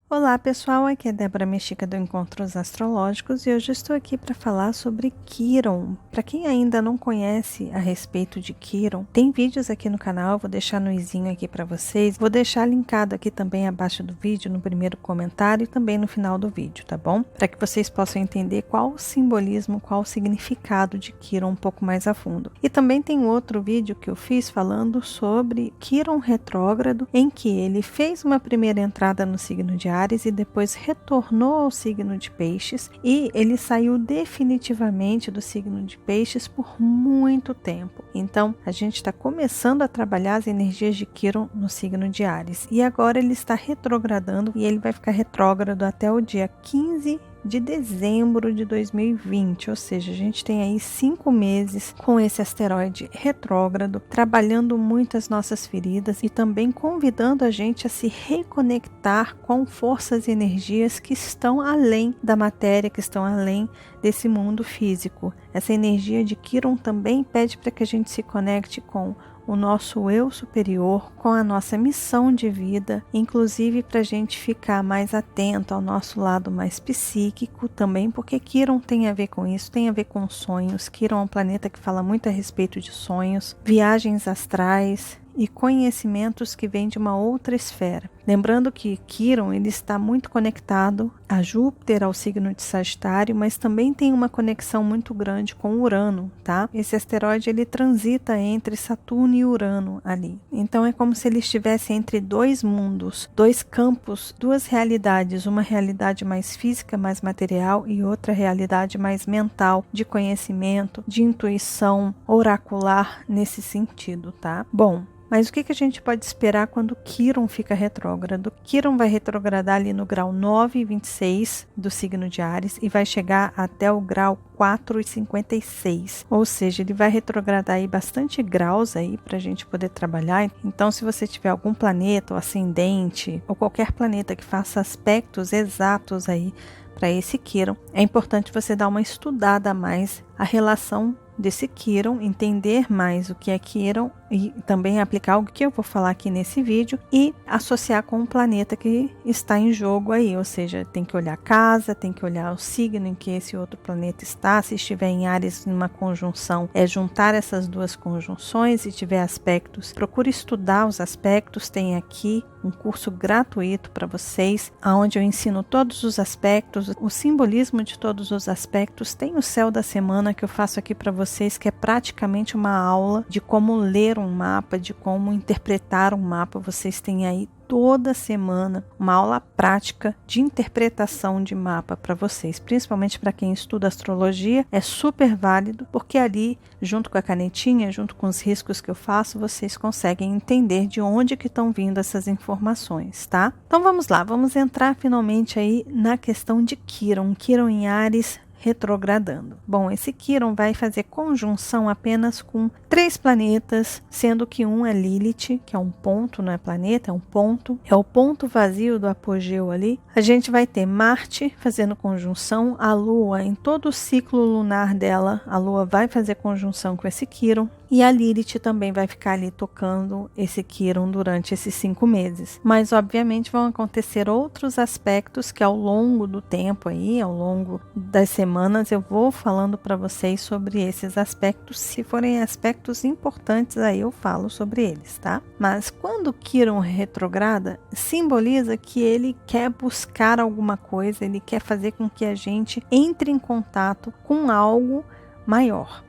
Olá pessoal, aqui é Débora Mexica do Encontros Astrológicos e hoje estou aqui para falar sobre Quiron. Para quem ainda não conhece a respeito de Quiron, tem vídeos aqui no canal, vou deixar no izinho aqui para vocês, vou deixar linkado aqui também abaixo do vídeo, no primeiro comentário e também no final do vídeo, tá bom? Para que vocês possam entender qual o simbolismo, qual o significado de Quiron um pouco mais a fundo. E também tem outro vídeo que eu fiz falando sobre Quiron retrógrado, em que ele fez uma primeira entrada no signo de Áries e depois retornou ao signo de Peixes, e ele saiu definitivamente do signo de Peixes por muito tempo. Então a gente está começando a trabalhar as energias de Quiron no signo de Áries, e agora ele está retrogradando, e ele vai ficar retrógrado até o dia 15 de dezembro de 2020, ou seja, a gente tem aí 5 meses com esse asteroide retrógrado, trabalhando muito as nossas feridas e também convidando a gente a se reconectar com forças e energias que estão além da matéria, que estão além desse mundo físico. Essa energia de Quiron também pede para que a gente se conecte com o nosso eu superior, com a nossa missão de vida, inclusive para a gente ficar mais atento ao nosso lado mais psíquico também, porque Quiron tem a ver com isso, tem a ver com sonhos. Quiron é um planeta que fala muito a respeito de sonhos, viagens astrais e conhecimentos que vêm de uma outra esfera. Lembrando que Quiron ele está muito conectado a Júpiter, ao signo de Sagitário, mas também tem uma conexão muito grande com Urano, tá? Esse asteroide ele transita entre Saturno e Urano ali. Então é como se ele estivesse entre dois mundos, dois campos, duas realidades, uma realidade mais física, mais material, e outra realidade mais mental, de conhecimento, de intuição, oracular nesse sentido, tá? Bom, mas o que a gente pode esperar quando Quiron fica retrógrado? Quiron vai retrogradar ali no grau 9,26 do signo de Áries e vai chegar até o grau 4,56. Ou seja, ele vai retrogradar aí bastante graus aí para a gente poder trabalhar. Então, se você tiver algum planeta ou ascendente ou qualquer planeta que faça aspectos exatos aí para esse Quiron, é importante você dar uma estudada a mais a relação desse Quiron, entender mais o que é Quiron e também aplicar o que eu vou falar aqui nesse vídeo e associar com o planeta que está em jogo aí, ou seja, tem que olhar a casa, tem que olhar o signo em que esse outro planeta está. Se estiver em Áries numa conjunção, é juntar essas duas conjunções. Se tiver aspectos, procure estudar os aspectos. Tem aqui um curso gratuito para vocês, onde eu ensino todos os aspectos, o simbolismo de todos os aspectos. Tem o céu da semana que eu faço aqui para vocês, que é praticamente uma aula de como ler um mapa, de como interpretar um mapa. Vocês têm aí toda semana uma aula prática de interpretação de mapa para vocês, principalmente para quem estuda astrologia. É super válido, porque ali, junto com a canetinha, junto com os riscos que eu faço, vocês conseguem entender de onde que estão vindo essas informações, tá? Então vamos lá, vamos entrar finalmente aí na questão de Quiron em Áries retrogradando. Bom, esse Quiron vai fazer conjunção apenas com 3 planetas, sendo que um é Lilith, que é um ponto, não é planeta, é um ponto, é o ponto vazio do apogeu ali. A gente vai ter Marte fazendo conjunção, a Lua em todo o ciclo lunar dela, a Lua vai fazer conjunção com esse Quiron. E a Lilith também vai ficar ali tocando esse Quiron durante esses 5 meses. Mas, obviamente, vão acontecer outros aspectos que ao longo do tempo aí, ao longo das semanas, eu vou falando para vocês sobre esses aspectos. Se forem aspectos importantes, aí eu falo sobre eles, tá? Mas quando Quiron retrograda, simboliza que ele quer buscar alguma coisa, ele quer fazer com que a gente entre em contato com algo maior.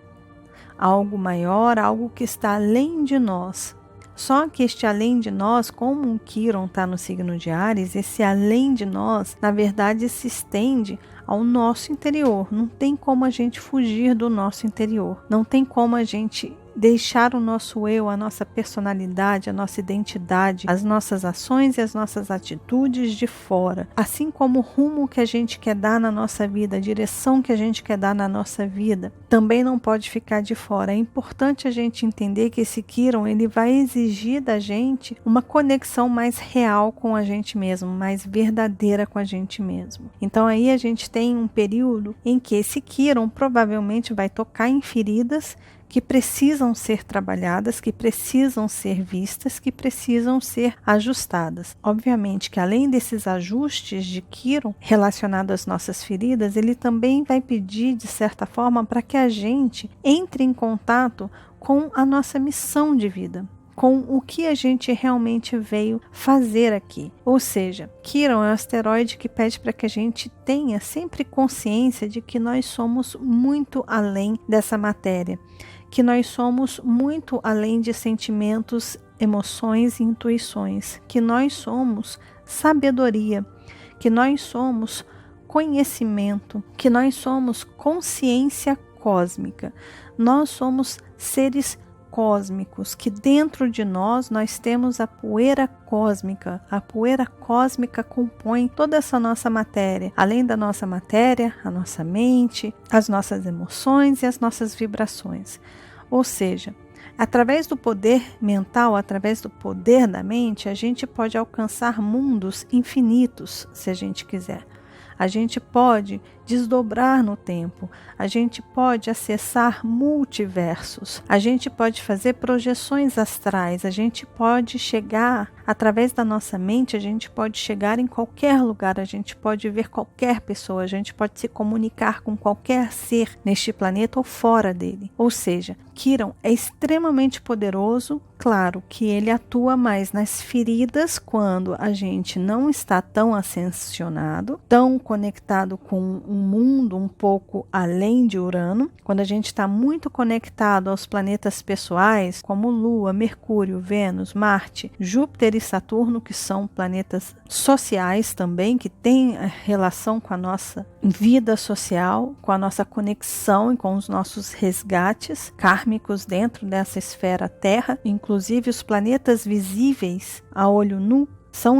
Algo maior, algo que está além de nós. Só que este além de nós, como um Quiron está no signo de Áries, esse além de nós, na verdade, se estende ao nosso interior. Não tem como a gente fugir do nosso interior. Não tem como a gente deixar o nosso eu, a nossa personalidade, a nossa identidade, as nossas ações e as nossas atitudes de fora. Assim como o rumo que a gente quer dar na nossa vida, a direção que a gente quer dar na nossa vida, também não pode ficar de fora. É importante a gente entender que esse Quiron, ele vai exigir da gente uma conexão mais real com a gente mesmo, mais verdadeira com a gente mesmo. Então aí a gente tem um período em que esse Quiron provavelmente vai tocar em feridas que precisam ser trabalhadas, que precisam ser vistas, que precisam ser ajustadas. Obviamente que além desses ajustes de Quiron relacionados às nossas feridas, ele também vai pedir, de certa forma, para que a gente entre em contato com a nossa missão de vida, com o que a gente realmente veio fazer aqui. Ou seja, Quiron é um asteroide que pede para que a gente tenha sempre consciência de que nós somos muito além dessa matéria, que nós somos muito além de sentimentos, emoções e intuições, que nós somos sabedoria, que nós somos conhecimento, que nós somos consciência cósmica. Nós somos seres cósmicos, que dentro de nós temos a poeira cósmica. A poeira cósmica compõe toda essa nossa matéria. Além da nossa matéria, a nossa mente, as nossas emoções e as nossas vibrações. Ou seja, através do poder mental, através do poder da mente, a gente pode alcançar mundos infinitos, se a gente quiser. A gente pode desdobrar no tempo, a gente pode acessar multiversos, a gente pode fazer projeções astrais, a gente pode chegar, através da nossa mente, a gente pode chegar em qualquer lugar, a gente pode ver qualquer pessoa, a gente pode se comunicar com qualquer ser neste planeta ou fora dele. Ou seja, Quiron é extremamente poderoso, claro que ele atua mais nas feridas quando a gente não está tão ascensionado, tão conectado com um mundo um pouco além de Urano, quando a gente está muito conectado aos planetas pessoais, como Lua, Mercúrio, Vênus, Marte, Júpiter e Saturno, que são planetas sociais também, que têm relação com a nossa vida social, com a nossa conexão e com os nossos resgates kármicos dentro dessa esfera Terra. Inclusive os planetas visíveis a olho nu são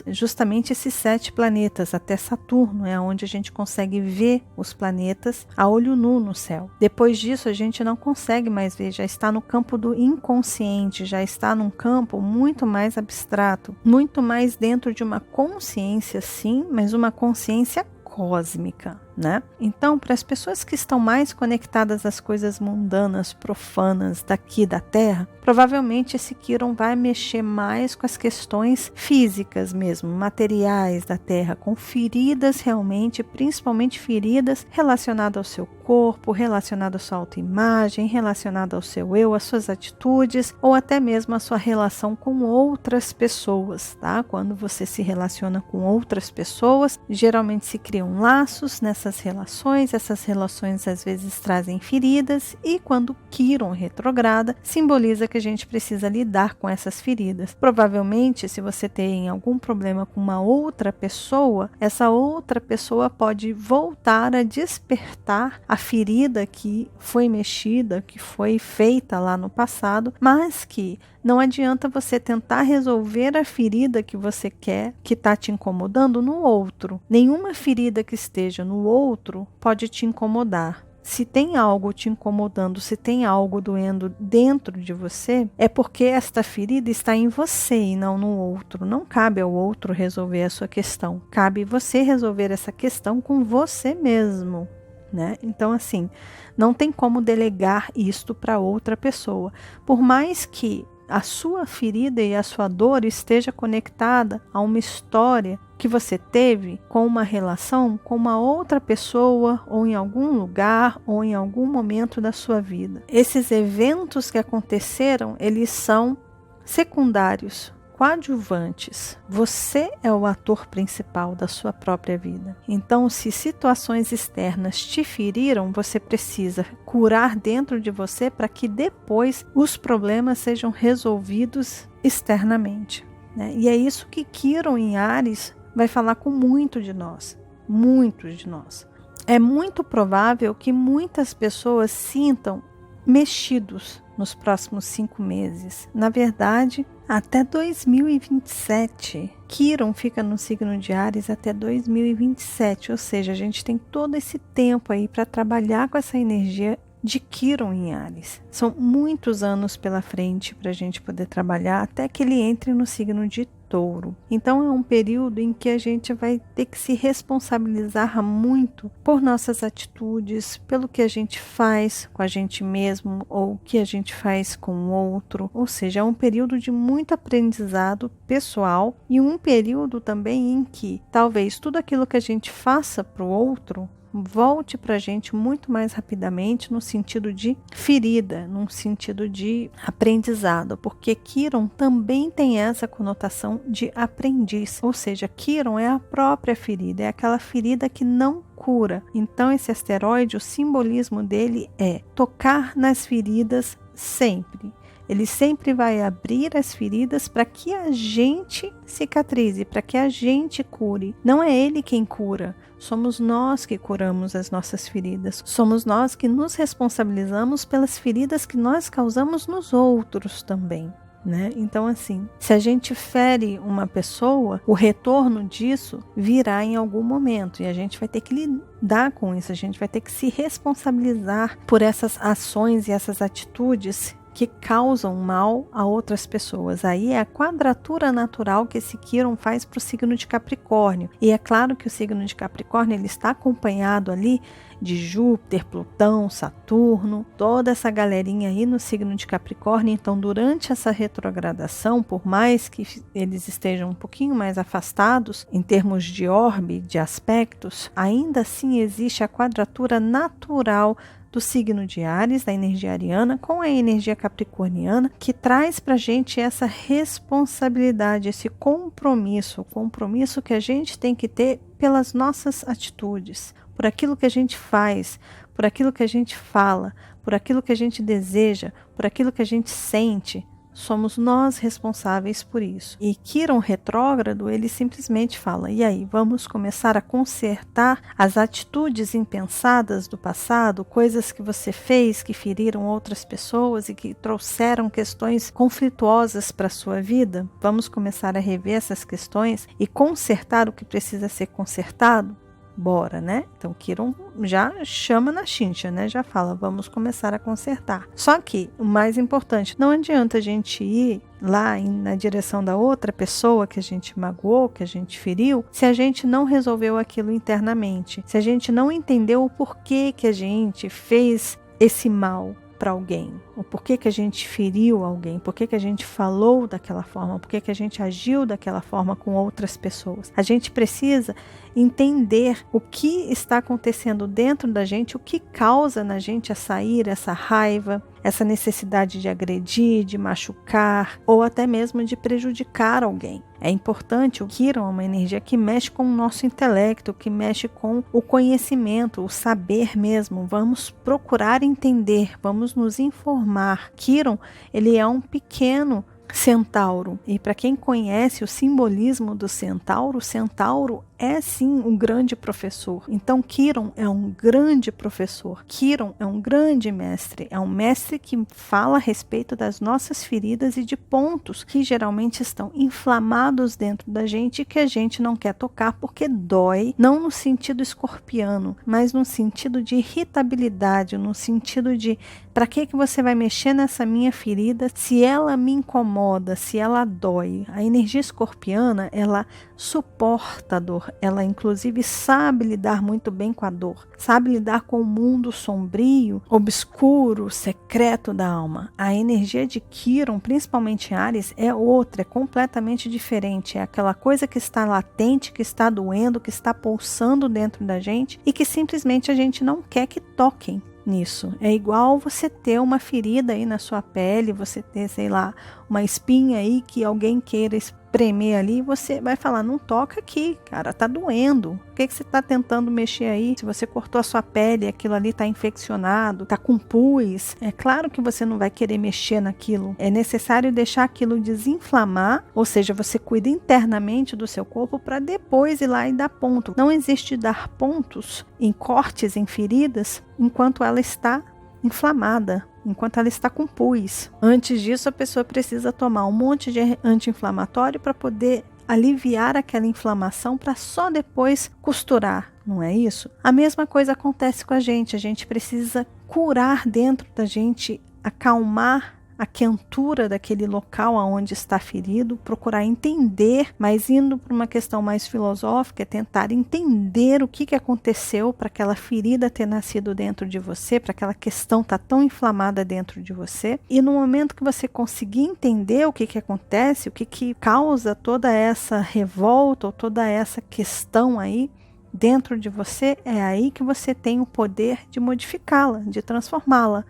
justamente esses 7 planetas, até Saturno é onde a gente consegue ver os planetas a olho nu no céu. Depois disso a gente não consegue mais ver, já está no campo do inconsciente, já está num campo muito mais abstrato, muito mais dentro de uma consciência sim, mas uma consciência cósmica, né? Então, para as pessoas que estão mais conectadas às coisas mundanas, profanas daqui da Terra, provavelmente esse Quiron vai mexer mais com as questões físicas mesmo, materiais da Terra, com feridas realmente, principalmente feridas relacionadas ao seu corpo, relacionadas à sua autoimagem, relacionadas ao seu eu, às suas atitudes, ou até mesmo a sua relação com outras pessoas, tá? Quando você se relaciona com outras pessoas, geralmente se criam laços nessas relações, essas relações às vezes trazem feridas, e quando Quiron retrograda, simboliza que a gente precisa lidar com essas feridas. Provavelmente, se você tem algum problema com uma outra pessoa, essa outra pessoa pode voltar a despertar a ferida que foi mexida, que foi feita lá no passado, mas que não adianta você tentar resolver a ferida que você quer, que está te incomodando, no outro. Nenhuma ferida que esteja no outro pode te incomodar. Se tem algo te incomodando, se tem algo doendo dentro de você, é porque esta ferida está em você e não no outro. Não cabe ao outro resolver a sua questão. Cabe você resolver essa questão com você mesmo, né? Então, assim, não tem como delegar isto para outra pessoa. Por mais que a sua ferida e a sua dor esteja conectada a uma história que você teve com uma relação com uma outra pessoa, ou em algum lugar, ou em algum momento da sua vida. Esses eventos que aconteceram, eles são secundários, coadjuvantes. Você é o ator principal da sua própria vida. Então, se situações externas te feriram, você precisa curar dentro de você para que depois os problemas sejam resolvidos externamente, né? E é isso que Quiron em Áries vai falar com muitos de nós. Muitos de nós. É muito provável que muitas pessoas sintam mexidos nos próximos 5 meses. Na verdade, até 2027. Quiron fica no signo de Áries até 2027, ou seja, a gente tem todo esse tempo aí para trabalhar com essa energia de Quiron em Áries. São muitos anos pela frente para a gente poder trabalhar até que ele entre no signo de touro. Então é um período em que a gente vai ter que se responsabilizar muito por nossas atitudes, pelo que a gente faz com a gente mesmo ou o que a gente faz com o outro. Ou seja, é um período de muito aprendizado pessoal e um período também em que talvez tudo aquilo que a gente faça para o outro volte para a gente muito mais rapidamente no sentido de ferida, num sentido de aprendizado, porque Quiron também tem essa conotação de aprendiz, ou seja, Quiron é a própria ferida, é aquela ferida que não cura. Então esse asteroide, o simbolismo dele é tocar nas feridas sempre. Ele sempre vai abrir as feridas para que a gente cicatrize, para que a gente cure. Não é ele quem cura, somos nós que curamos as nossas feridas. Somos nós que nos responsabilizamos pelas feridas que nós causamos nos outros também. Né? Então assim, se a gente fere uma pessoa, o retorno disso virá em algum momento e a gente vai ter que lidar com isso, a gente vai ter que se responsabilizar por essas ações e essas atitudes que causam mal a outras pessoas. Aí é a quadratura natural que esse Quiron faz para o signo de Capricórnio. E é claro que o signo de Capricórnio ele está acompanhado ali de Júpiter, Plutão, Saturno, toda essa galerinha aí no signo de Capricórnio. Então, durante essa retrogradação, por mais que eles estejam um pouquinho mais afastados em termos de orbe, de aspectos, ainda assim existe a quadratura natural do signo de Áries, da energia ariana, com a energia capricorniana, que traz para a gente essa responsabilidade, esse compromisso, o compromisso que a gente tem que ter pelas nossas atitudes, por aquilo que a gente faz, por aquilo que a gente fala, por aquilo que a gente deseja, por aquilo que a gente sente. Somos nós responsáveis por isso. E Quiron retrógrado, ele simplesmente fala, e aí, vamos começar a consertar as atitudes impensadas do passado, coisas que você fez que feriram outras pessoas e que trouxeram questões conflituosas para a sua vida? Vamos começar a rever essas questões e consertar o que precisa ser consertado? Bora, né? Então Quiron já chama na chincha, né? Já fala, vamos começar a consertar. Só que o mais importante, não adianta a gente ir lá na direção da outra pessoa que a gente magoou, que a gente feriu, se a gente não resolveu aquilo internamente, se a gente não entendeu o porquê que a gente fez esse mal para alguém, o porquê que a gente feriu alguém, porquê que a gente falou daquela forma, porquê que a gente agiu daquela forma com outras pessoas. A gente precisa entender o que está acontecendo dentro da gente, o que causa na gente essa ira, essa raiva, essa necessidade de agredir, de machucar ou até mesmo de prejudicar alguém. É importante, o Quiron é uma energia que mexe com o nosso intelecto, que mexe com o conhecimento, o saber mesmo. Vamos procurar entender, vamos nos informar. Quiron, ele é um pequeno centauro, e para quem conhece o simbolismo do centauro, o centauro é sim um grande professor. Então Quiron é um grande professor, Quiron é um grande mestre, é um mestre que fala a respeito das nossas feridas e de pontos que geralmente estão inflamados dentro da gente e que a gente não quer tocar porque dói, não no sentido escorpiano, mas no sentido de irritabilidade, no sentido de para que você vai mexer nessa minha ferida se ela me incomoda, se ela dói. A energia escorpiana, ela suporta a dor, ela inclusive sabe lidar muito bem com a dor, sabe lidar com o mundo sombrio, obscuro, secreto da alma. A energia de Quiron, principalmente em Áries, é outra, é completamente diferente, é aquela coisa que está latente, que está doendo, que está pulsando dentro da gente e que simplesmente a gente não quer que toquem nisso. É igual você ter uma ferida aí na sua pele, você ter, sei lá, uma espinha aí que alguém queira espremer ali, você vai falar, não toca aqui, cara, tá doendo. O que você tá tentando mexer aí? Se você cortou a sua pele, aquilo ali tá infeccionado, tá com pus, é claro que você não vai querer mexer naquilo. É necessário deixar aquilo desinflamar, ou seja, você cuida internamente do seu corpo para depois ir lá e dar ponto. Não existe dar pontos em cortes, em feridas, enquanto ela está inflamada, enquanto ela está com pus. Antes disso, a pessoa precisa tomar um monte de anti-inflamatório para poder aliviar aquela inflamação para só depois costurar, não é isso? A mesma coisa acontece com a gente precisa curar dentro da gente, acalmar a quentura daquele local aonde está ferido, procurar entender, mas indo para uma questão mais filosófica, é tentar entender o que aconteceu para aquela ferida ter nascido dentro de você, para aquela questão estar tão inflamada dentro de você. E no momento que você conseguir entender o que acontece, o que causa toda essa revolta ou toda essa questão aí dentro de você, é aí que você tem o poder de modificá-la, de transformá-la,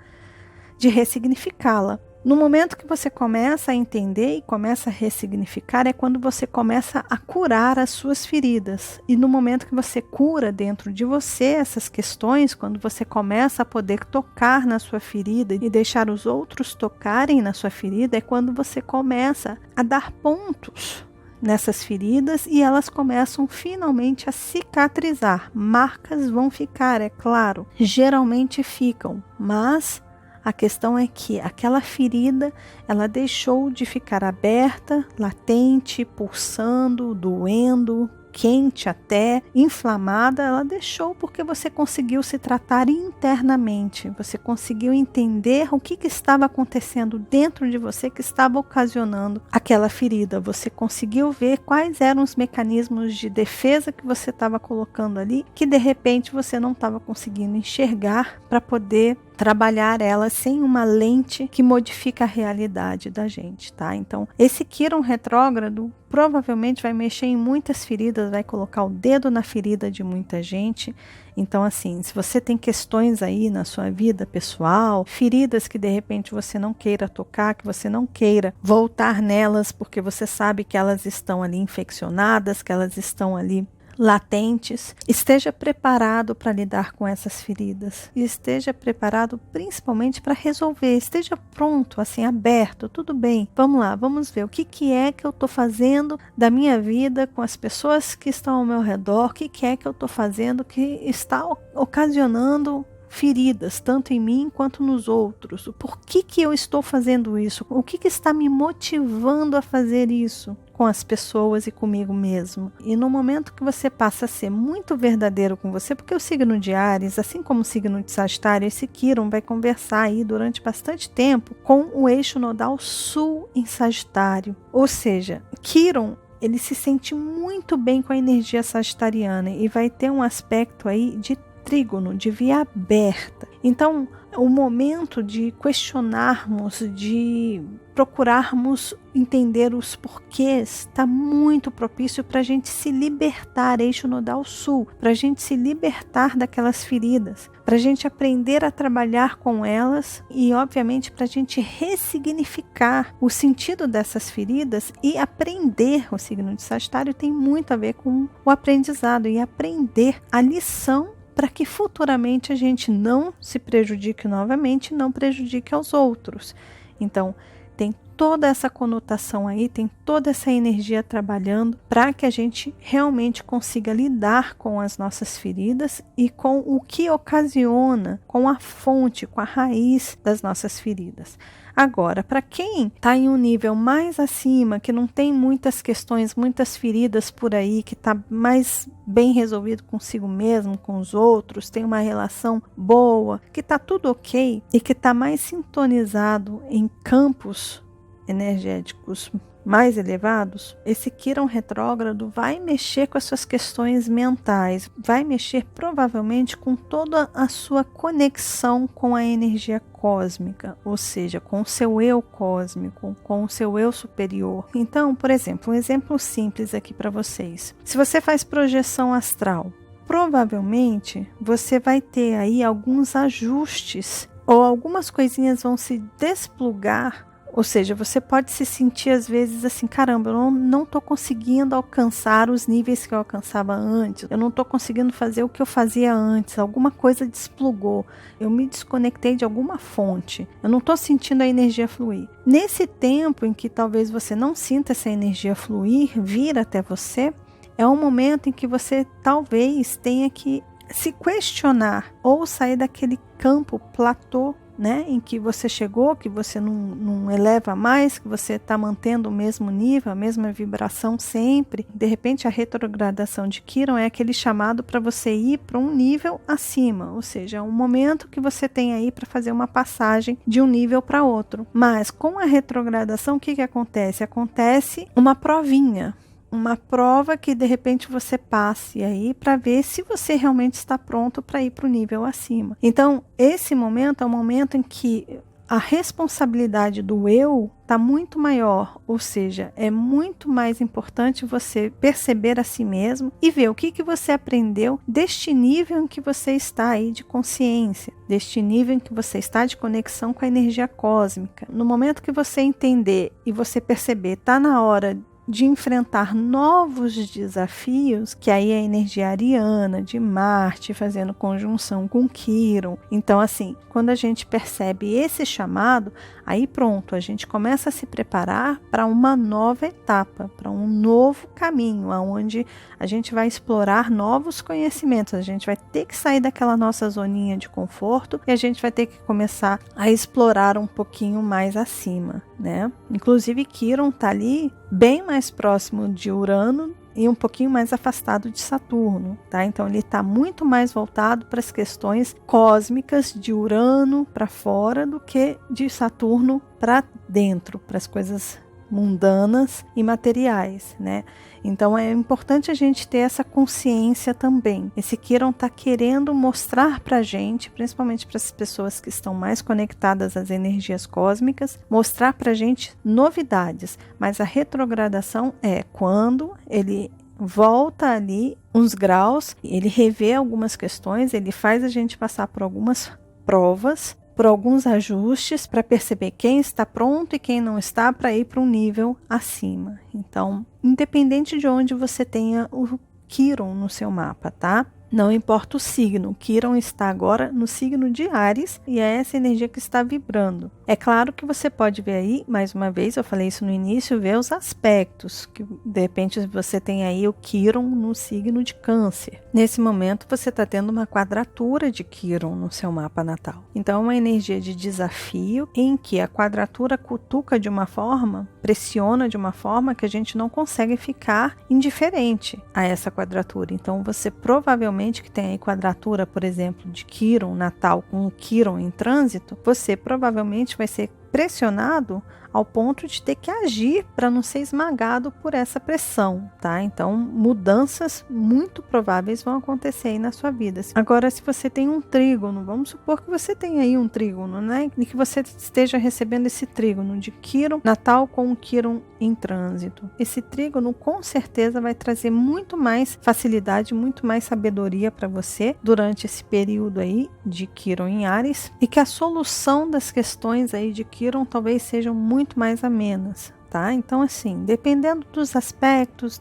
de ressignificá-la. No momento que você começa a entender e começa a ressignificar, é quando você começa a curar as suas feridas. E no momento que você cura dentro de você essas questões, quando você começa a poder tocar na sua ferida e deixar os outros tocarem na sua ferida, é quando você começa a dar pontos nessas feridas e elas começam finalmente a cicatrizar. Marcas vão ficar, é claro, geralmente ficam, mas a questão é que aquela ferida, ela deixou de ficar aberta, latente, pulsando, doendo, quente até, inflamada, ela deixou porque você conseguiu se tratar internamente, você conseguiu entender o que estava acontecendo dentro de você que estava ocasionando aquela ferida, você conseguiu ver quais eram os mecanismos de defesa que você estava colocando ali, que de repente você não estava conseguindo enxergar para poder trabalhar ela sem uma lente que modifica a realidade da gente, tá? Então, esse Quirón retrógrado provavelmente vai mexer em muitas feridas, vai colocar o dedo na ferida de muita gente. Então, assim, se você tem questões aí na sua vida pessoal, feridas que de repente você não queira tocar, que você não queira voltar nelas, porque você sabe que elas estão ali infeccionadas, que elas estão ali latentes, esteja preparado para lidar com essas feridas e esteja preparado principalmente para resolver, esteja pronto, assim, aberto, tudo bem, vamos lá, vamos ver o que é que eu estou fazendo da minha vida com as pessoas que estão ao meu redor, o que é que eu estou fazendo que está ocasionando feridas, tanto em mim quanto nos outros. Por que eu estou fazendo isso? O que está me motivando a fazer isso com as pessoas e comigo mesmo? E no momento que você passa a ser muito verdadeiro com você, porque o signo de Áries, assim como o signo de Sagitário, esse Quirón vai conversar aí durante bastante tempo com o eixo nodal sul em Sagitário. Ou seja, Quirón, ele se sente muito bem com a energia sagitariana e vai ter um aspecto aí de trígono, de via aberta. Então, o momento de questionarmos, de procurarmos entender os porquês, está muito propício para a gente se libertar, eixo nodal sul, para a gente se libertar daquelas feridas, para a gente aprender a trabalhar com elas e, obviamente, para a gente ressignificar o sentido dessas feridas e aprender. O signo de Sagitário tem muito a ver com o aprendizado e aprender a lição para que futuramente a gente não se prejudique novamente, não prejudique aos outros. Então, tem toda essa conotação aí, tem toda essa energia trabalhando para que a gente realmente consiga lidar com as nossas feridas e com o que ocasiona, com a fonte, com a raiz das nossas feridas. Agora, para quem está em um nível mais acima, que não tem muitas questões, muitas feridas por aí, que está mais bem resolvido consigo mesmo, com os outros, tem uma relação boa, que está tudo ok e que está mais sintonizado em campos energéticos mais elevados, esse Quirón retrógrado vai mexer com as suas questões mentais, vai mexer provavelmente com toda a sua conexão com a energia cósmica, ou seja, com o seu eu cósmico, com o seu eu superior. Então, por exemplo, um exemplo simples aqui para vocês. Se você faz projeção astral, provavelmente você vai ter aí alguns ajustes ou algumas coisinhas vão se desplugar. Ou seja, você pode se sentir às vezes assim, caramba, eu não estou conseguindo alcançar os níveis que eu alcançava antes, eu não estou conseguindo fazer o que eu fazia antes, alguma coisa desplugou, eu me desconectei de alguma fonte, eu não estou sentindo a energia fluir. Nesse tempo em que talvez você não sinta essa energia fluir, vir até você, é um momento em que você talvez tenha que se questionar ou sair daquele campo platô né, em que você chegou, que você não eleva mais, que você está mantendo o mesmo nível, a mesma vibração sempre. De repente a retrogradação de Quiron é aquele chamado para você ir para um nível acima, ou seja, é um momento que você tem aí para fazer uma passagem de um nível para outro. Mas com a retrogradação, o que acontece? Acontece uma provinha. Uma prova que de repente você passe aí para ver se você realmente está pronto para ir para o nível acima. Então, esse momento é um momento em que a responsabilidade do eu está muito maior, ou seja, é muito mais importante você perceber a si mesmo e ver o que você aprendeu deste nível em que você está aí de consciência, deste nível em que você está de conexão com a energia cósmica. No momento que você entender e você perceber, está na hora de enfrentar novos desafios, que aí é a energia ariana de Marte fazendo conjunção com Quiron. Então, assim, quando a gente percebe esse chamado, aí pronto, a gente começa a se preparar para uma nova etapa, para um novo caminho, onde a gente vai explorar novos conhecimentos, a gente vai ter que sair daquela nossa zoninha de conforto e a gente vai ter que começar a explorar um pouquinho mais acima, né? Inclusive, Quiron está ali bem mais próximo de Urano e um pouquinho mais afastado de Saturno, tá? Então ele está muito mais voltado para as questões cósmicas de Urano para fora do que de Saturno para dentro, para as coisas mundanas e materiais, né? Então é importante a gente ter essa consciência também. Esse Quiron está querendo mostrar para a gente, principalmente para as pessoas que estão mais conectadas às energias cósmicas, mostrar para a gente novidades. Mas a retrogradação é quando ele volta ali uns graus, ele revê algumas questões, ele faz a gente passar por algumas provas, por alguns ajustes para perceber quem está pronto e quem não está para ir para um nível acima. Então, independente de onde você tenha o Quiron no seu mapa, tá? Não importa o signo, Quiron está agora no signo de Áries e é essa energia que está vibrando. É claro que você pode ver aí, mais uma vez, eu falei isso no início, ver os aspectos, que de repente você tem aí o Quiron no signo de Câncer. Nesse momento você está tendo uma quadratura de Quiron no seu mapa natal. Então é uma energia de desafio em que a quadratura cutuca de uma forma, pressiona de uma forma que a gente não consegue ficar indiferente a essa quadratura. Então você provavelmente que tem aí quadratura, por exemplo, de Quiron natal com o Quiron em trânsito, você provavelmente vai ser pressionado ao ponto de ter que agir para não ser esmagado por essa pressão, tá? Então, mudanças muito prováveis vão acontecer aí na sua vida. Agora, se você tem um trígono, vamos supor que você tem aí um trígono, né? E que você esteja recebendo esse trígono de Quiron natal com o Quiron em trânsito. Esse trígono com certeza vai trazer muito mais facilidade, muito mais sabedoria para você durante esse período aí de Quiron em Áries, e que a solução das questões aí de Quiron talvez sejam muito mais amenas, tá? Então, assim, dependendo dos aspectos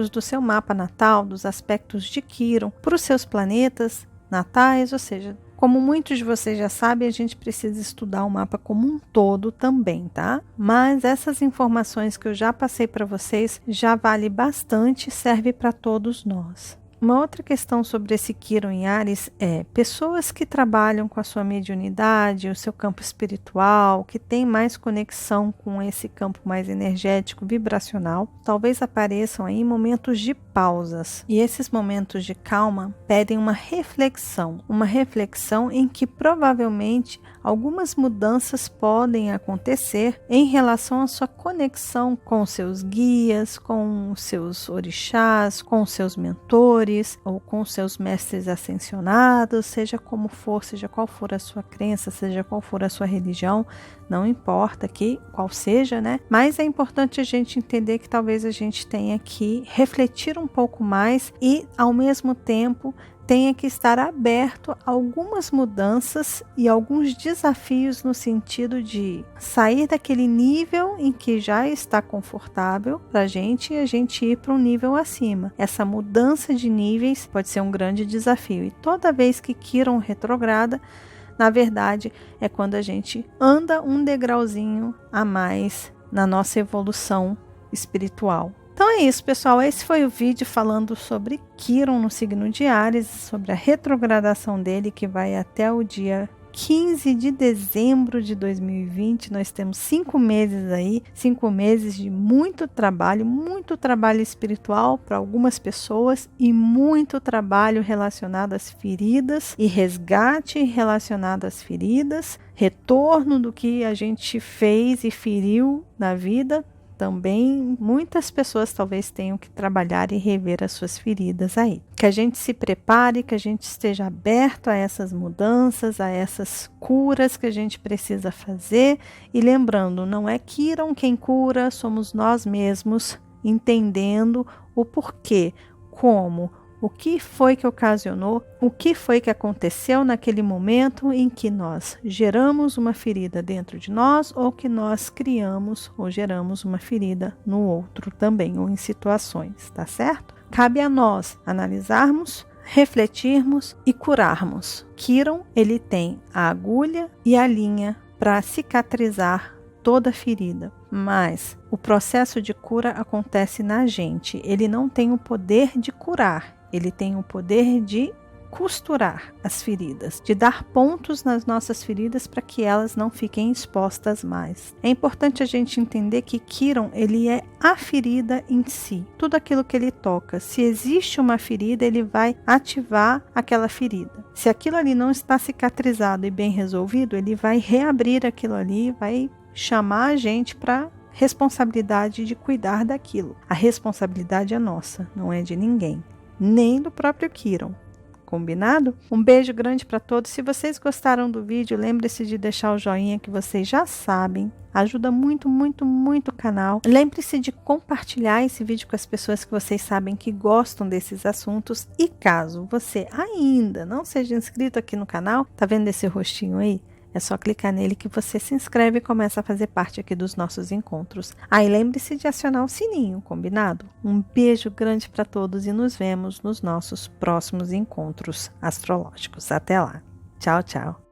do seu mapa natal, dos aspectos de Quiron para os seus planetas natais, ou seja, como muitos de vocês já sabem, a gente precisa estudar o mapa como um todo também, tá? Mas essas informações que eu já passei para vocês já vale bastante, serve para todos nós. Uma outra questão sobre esse Quiron em Áries é pessoas que trabalham com a sua mediunidade, o seu campo espiritual, que tem mais conexão com esse campo mais energético, vibracional, talvez apareçam aí momentos de pausas. E esses momentos de calma pedem uma reflexão em que provavelmente algumas mudanças podem acontecer em relação à sua conexão com seus guias, com os seus orixás, com os seus mentores, ou com seus mestres ascensionados, seja como for, seja qual for a sua crença, seja qual for a sua religião, não importa aqui qual seja, né? Mas é importante a gente entender que talvez a gente tenha que refletir um pouco mais e, ao mesmo tempo, tenha que estar aberto a algumas mudanças e alguns desafios no sentido de sair daquele nível em que já está confortável para a gente e a gente ir para um nível acima. Essa mudança de níveis pode ser um grande desafio e toda vez que Quiron retrograda, na verdade, é quando a gente anda um degrauzinho a mais na nossa evolução espiritual. Então é isso, pessoal. Esse foi o vídeo falando sobre Quiron no signo de Áries, sobre a retrogradação dele, que vai até o dia 15 de dezembro de 2020, nós temos 5 meses aí, 5 meses de muito trabalho espiritual para algumas pessoas e muito trabalho relacionado às feridas e resgate relacionado às feridas, retorno do que a gente fez e feriu na vida. Também muitas pessoas talvez tenham que trabalhar e rever as suas feridas aí. Que a gente se prepare, que a gente esteja aberto a essas mudanças, a essas curas que a gente precisa fazer. E lembrando, não é Quiron quem cura, somos nós mesmos, entendendo o porquê, como, o que foi que ocasionou, o que foi que aconteceu naquele momento em que nós geramos uma ferida dentro de nós ou que nós criamos ou geramos uma ferida no outro também, ou em situações, tá certo? Cabe a nós analisarmos, refletirmos e curarmos. Quiron, ele tem a agulha e a linha para cicatrizar toda a ferida, mas o processo de cura acontece na gente. Ele não tem o poder de curar. Ele tem o poder de costurar as feridas, de dar pontos nas nossas feridas para que elas não fiquem expostas mais. É importante a gente entender que Quiron, ele é a ferida em si. Tudo aquilo que ele toca, se existe uma ferida, ele vai ativar aquela ferida. Se aquilo ali não está cicatrizado e bem resolvido, ele vai reabrir aquilo ali, vai chamar a gente para responsabilidade de cuidar daquilo. A responsabilidade é nossa, não é de ninguém, nem do próprio Quiron. Combinado? Um beijo grande para todos. Se vocês gostaram do vídeo, lembre-se de deixar o joinha, que vocês já sabem. Ajuda muito, muito, muito o canal. Lembre-se de compartilhar esse vídeo com as pessoas que vocês sabem que gostam desses assuntos. E caso você ainda não seja inscrito aqui no canal, tá vendo esse rostinho aí? É só clicar nele que você se inscreve e começa a fazer parte aqui dos nossos encontros. E lembre-se de acionar o sininho, combinado? Um beijo grande para todos e nos vemos nos nossos próximos encontros astrológicos. Até lá. Tchau, tchau.